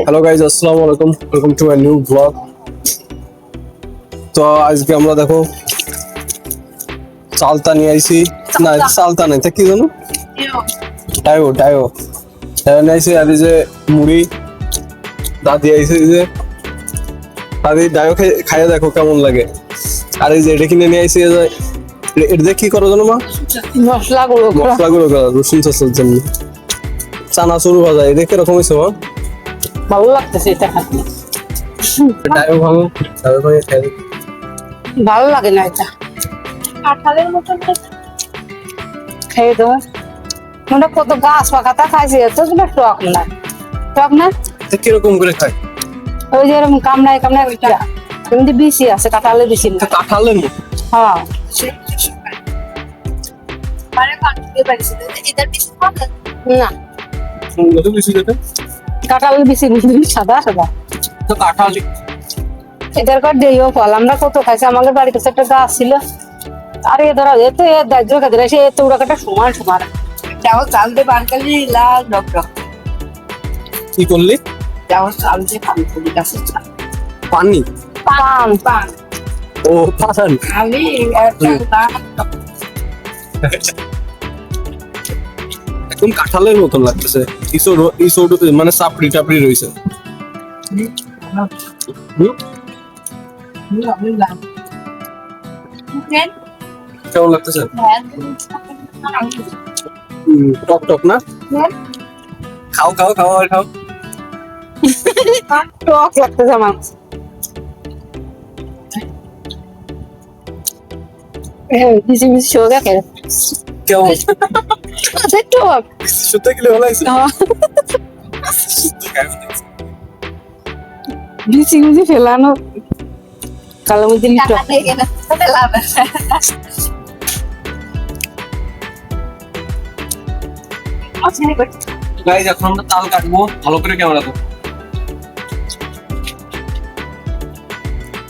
Hello guys, আসসালামু আলাইকুম, welcome to my new blog. তো আজকে আমরা দেখো চালতা নিয়ে আইছি, না চালতা নাই, তা কি জানো, টাইও টাইও নিয়ে আইছি। আর এই যে মুড়ি, দাদি আইছে, এই যে দাদি ডাইও খাইয়ে দেখো কেমন লাগে। আর এই যে এটা কিনে নিয়ে আইছি, এটা দিয়ে কি করো জানো মা? মশলা গুঁড়ো করা রসুন চাষের জন্য। চানাচুর ভাজা, এটা কিরকম হয়েছে মা? ভালো লাগতেছে এটা খেতে। ডাইও ভালো, ভালো লাগে না এটা কাঁঠালের মতন খেয়ে দেবো। মানে কত গাছ পাকাতা খাইছে, এত টক না, টক না। কিরকম করে খায়? ওই যে এরকম কামড়ায় এমনি বেশি আছে, কাঁঠালে বেশি না। কাঁঠালের হ্যাঁ, না কাঁঠালের বেশি সাদা সাদা। কাঁঠাল এটার কর দেইও ফল, আমরা কত খাইছি। আমাদের বাড়ির কাছে একটা গাছ ছিল, আর এ ধরা এত দাহ্য খাতে সে এত উড়া কাটা সমান সমান। চাউল চালতে পান কালি লাল ডক কি করলি? চাউল চালতে পান কালি গাছে পানি, পান পান ও পান। আমি একটা লাল একদম কাঁঠালের মতন লাগতেছে। ইসোড মানে সাপড়ি টাপড়ি রয়েছে। কেমন লাগতেছে? টক টক না? খাও খাও খাও আর খাও। টক লাগতেছে আমার। বিসি বিসি শোগা খেয়ে কেমন? টক সত্যি গেলে ভালো আছে। বিসি বিসি ফেলানো কালো মধ্যে টাকা দিয়ে কেনা তাতে লাভ গাইস, এখন আমরা তাল কাটবো, ভালো করে ক্যামেরা তো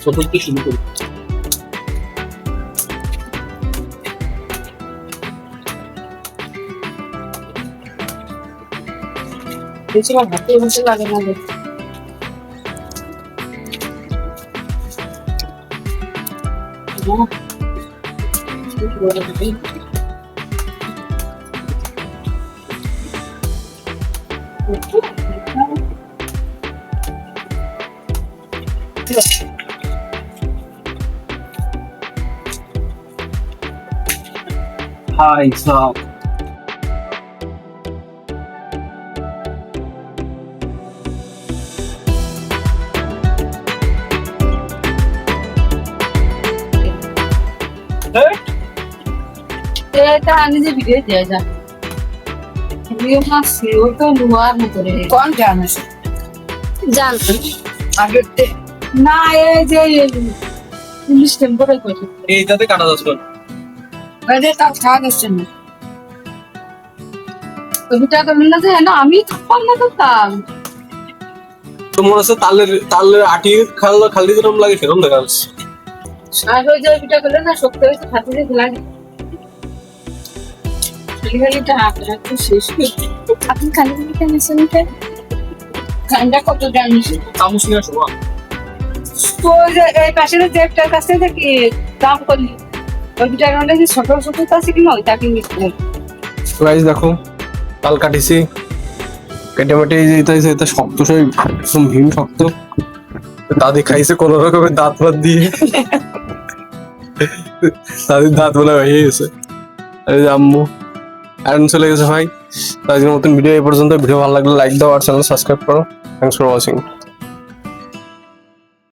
চতুর্থ শুরু করি। বেশি আমার হাতে বসে লাগে না। হাই সাপ, এটা আমি যে ভিডিও দিয়ে যা ভিডিও মাসি ও তো নোয়ার মতো রে কোন জানিস জানতো আগেতে না এই যে পুলিশ টেম্পোরাল করে এইটাতে কাটা যাচ্ছে না। আরে তা ছাড় আসছে না ওইটা করবেন না যে না আমি থাকতাম না করতাম তোমার আছে তালের আটি খালি যেরকম লাগে সেরকম দেখা যাচ্ছে। আর ওই যে ওইটা করলে না শক্ত হয়েছে হাতে যে লাগে খালি টাকা তো শেষ আপনি খালি কেন শুনতে গানটা কত জানিস চামচ নিয়ে আসো। তো এই পাশে জেবটার কাছে থেকে দাম করলি ওইটার মধ্যে যে ছোট ছোট আছে কি নয় তাকে মিশলে গাইস দেখো, তাল কাটিছি, কেটে মেটে এটা শক্ত, সেই একদম ভীম শক্ত। দাদি খাইছে কোন রকমের দাঁত বাদ দিয়ে, দাদির দাঁত বলে হয়ে গেছে। এই যে আম্মু এখন চলে গেছে ভাই। তো আজকের মতন ভিডিও এই পর্যন্ত। ভিডিও ভালো লাগলে লাইক দাও আর চ্যানেল সাবস্ক্রাইব করো। Thanks for watching.